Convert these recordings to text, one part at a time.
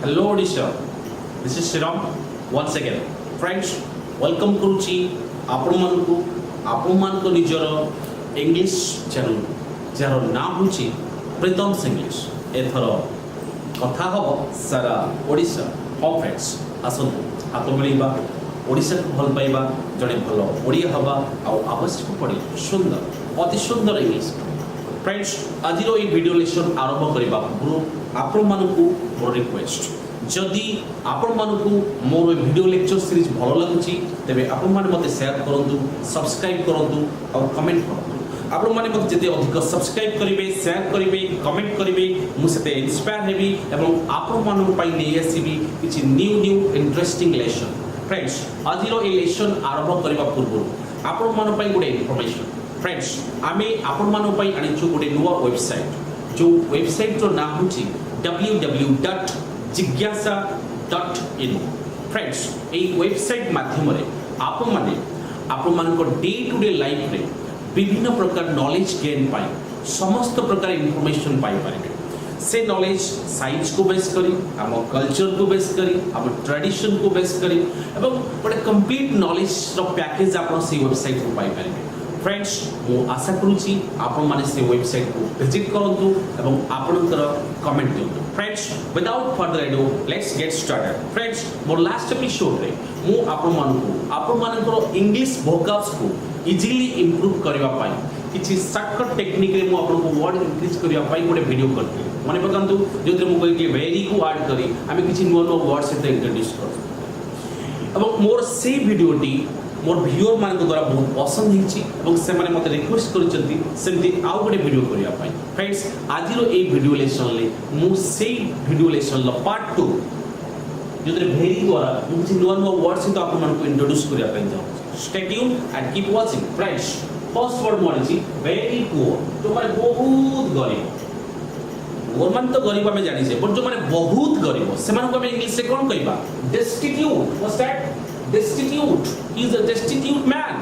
Hello Odisha, this is Pritam once again. Friends, welcome करुची आपण मानक निजर इंग्लिश चैनल जार नाम होची प्रीतम इंग्लिश। एथर कथा हम सारा ओडिशा। हाँ फ्रेंड्स, आसतु हाथ मिलवा ओडिशा को भल पाइबा, जड़े भल ओडिया हवा आवश्यक पड़े सुंदर अति सुंदर इंग्लिश। फ्रेंड्स, आज वीडियो लेसन आरंभ करने पूर्व आपण मानकु मोर रिक्वेस्ट, जदि आपण मानकु मोर वीडियो लेक्चर सीरीज भल लगुची तेबे आपण माने मते शेयर करंतु, सब्सक्राइब करंतु और कमेंट करंतु। आपण माने मते जते अधिक सब्सक्राइब करिवे, शेयर करिवे, कमेंट करिवे, मु सेते इंस्पायर हेबी एवं आपण मानकु पई नै आसीबी किछि न्यू इंटरेस्टिंग लेसन। फ्रेंड्स, आज ए लेसन आरंभ करबा पूर्व आपण मान पई गुडे इन्फॉर्मेशन। फ्रेंड्स, आमे आपण मान पई आनिछु गुडे नुवा वेबसाइट, जो वेबसाइट रो नाम होची www.jigyasa.in। फ्रेंड्स, ए वेबसाइट माध्यम रे आपण मान को डे टू डे लाइफ रे विभिन्न प्रकार नॉलेज गेन पाई समस्त प्रकार इन्फॉर्मेशन पाई पारे। से नॉलेज साइंस को बेस करी, आम कल्चर को बेस करी, आम ट्रेडिशन को बेस करी एवं गोटे कंप्लीट नॉलेज रो पैकेज आपण से वेबसाइट को पाई पारे। फ्रेंड्स, मु आशा करूची आपण माने से वेबसाइट को विजिट करंतु एवं आपनकर कमेंट दियंतु। Friends, without further ado let's get started. Friends, मोर लास्ट एपिसोड रे मु आपण मानकर इंग्लिश वोकैब्स को इजीली इंप्रूव करबा पाई किछि शॉर्टकट टेक्निक रे मु आपन को वर्ड इंक्रीज करबा पाई गोटे वीडियो करथि। माने पकंतु जोते मु कहि वेरी को ऐड करी आमे किछि नुवा वर्ड से इंट्रोड्यूस कर एवं मोर से वीडियोटी मोर व्यूअर मान द्वारा बहुत पसंद हिची एवं से माने मते रिक्वेस्ट करचंती सेमती आउ गोटे वीडियो करिया पाई। फ्रेंड्स, आज रो ए वीडियो लेसन ले मु से वीडियो लेसन ल पार्ट 2 जोते भेरी द्वारा मु किछि नुवा वर्ड से तो आपन मान को इंट्रोड्यूस करिया पाई जाउ। Stay tune and keep watching. Friends, first word मोरची वेरी पुअर, जो माने बहुत गरीब। और मान तो गरीब हमें जानि से, बट जो माने बहुत गरीब से मान को हमें इंग्लिश से कोन कहबा? Destitute. What's that? destitute. He is a destitute man.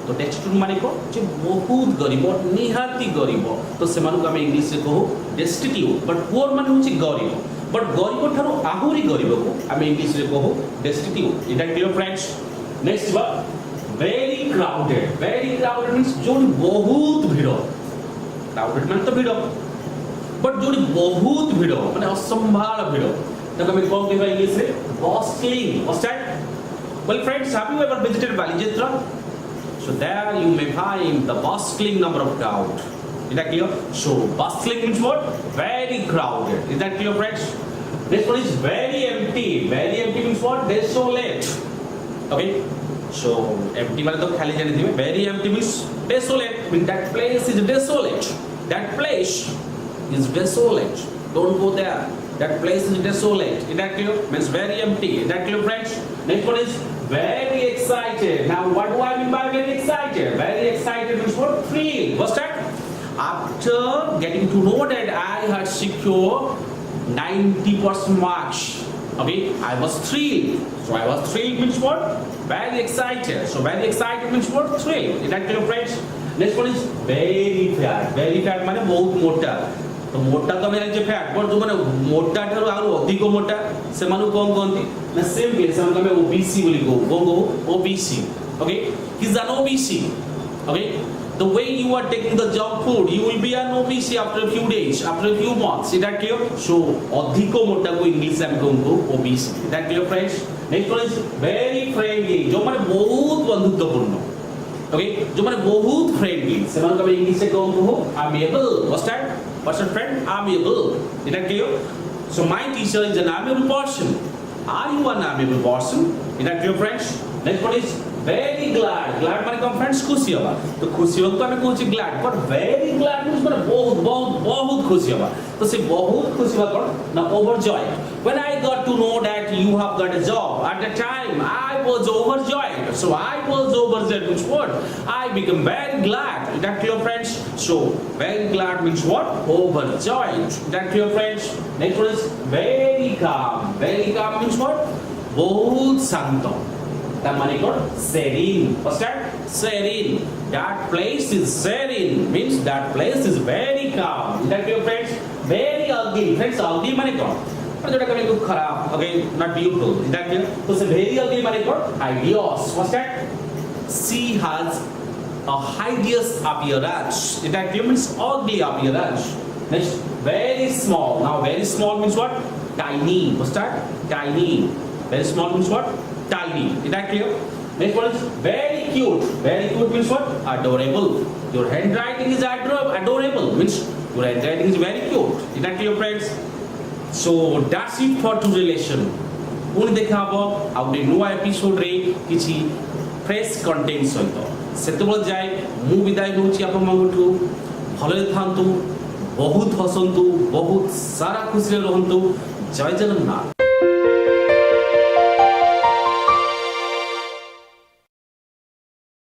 तो destitute माने को जे बहुत गरीब, निहाती गरीब, तो से मानु को हम इंग्लिश से कहो destitute। बट poor माने होची गरीब, बट गरीब थारो आहुरी गरीब को हम इंग्लिश से कहो destitute। It clear friends? Next word very crowded। very crowded means जो बहुत भीड़। crowded माने तो भीड़, बट जो बहुत भीड़ माने असंभाल भीड़, तो हम कौन कहबा इंग्लिश से? bustling। What's that? Well friends, have you ever visited Balijatra? So there you may find the bustling number of crowd. Is that clear? So bustling means what? Very crowded. Is that clear friends? This one is very empty. Very empty means what? Desolate. Okay? So empty माने तो खाली जाने दिए। Very empty means desolate. Means that place is desolate. That place is desolate. Don't go there. That place is desolate. Is that clear? Means very empty. Is that clear friends? Next one is very excited. Now what do I mean by very excited? Very excited means what? Thrilled. What's that? After getting to know that I had secured 90% marks, okay, I was thrilled. So I was thrilled means what? Very excited. So very excited means what? Thrilled. Is that clear friends? Next one is very fat. Very fat माने बहुत मोटा। तो मोटा तो मेरे जे fat, पर जो माने मोटा ठारो आरो अधिक मोटा से मानु कोन कोनती ना सेम वे से माने ओबीसी बोली गो obese. Okay, he is an obese. Okay, the way you are taking the junk food you will be an obese after a few days, after a few months। is that clear? So अधिक मोटा को English में कहूंगा obese। is that clear friends? next one is very friendly, जो माने बहुत बंधुत्वपूर्ण। Okay, जो माने बहुत फ्रेंडली से माने कभी इंग्लिश से कहूंगा amiable। what's that? What's a friend? Amiable। Is that clear? So my teacher is an amiable person. Are you an amiable person? Is that clear friends? Next one is very glad। glad माने कौन friends? खुशी होगा। तो खुशी होगा तो हमें कौन सी glad, पर very glad means माने बहुत बहुत बहुत खुशी होगा। तो से बहुत खुशी होगा कौन? ना overjoyed। When I got to know that you have got a job, at the time I was overjoyed। So I was overjoyed means what? I become very glad। Is that clear friends? So very glad means what? Overjoyed। Is that clear friends? Next one is very calm। very calm means what? बहुत शांत। that money called serene। what's that? Serene। that place is serene means that place is very calm। is that clear friends? very ugly friends, ugly money called जोटा कभी कुछ खराब okay not beautiful is that clear तो से very ugly माने what ideas what's that she has a hideous appearance it that means ugly appearance next very small now very small means what tiny what's that tiny very small means what tiny is that clear next one is very cute means what adorable your handwriting is adorable means your handwriting is very cute is that clear friends so that's it for today's lesson पुणी देखा हबो आ गोटे नुआ episode रे किछि fresh content सहित सेतबेले जाए मु विदाय होउछि आपन मांगठु भले थांतु बहुत हसंतु बहुत सारा खुशी रहंतु जय जगन्नाथ।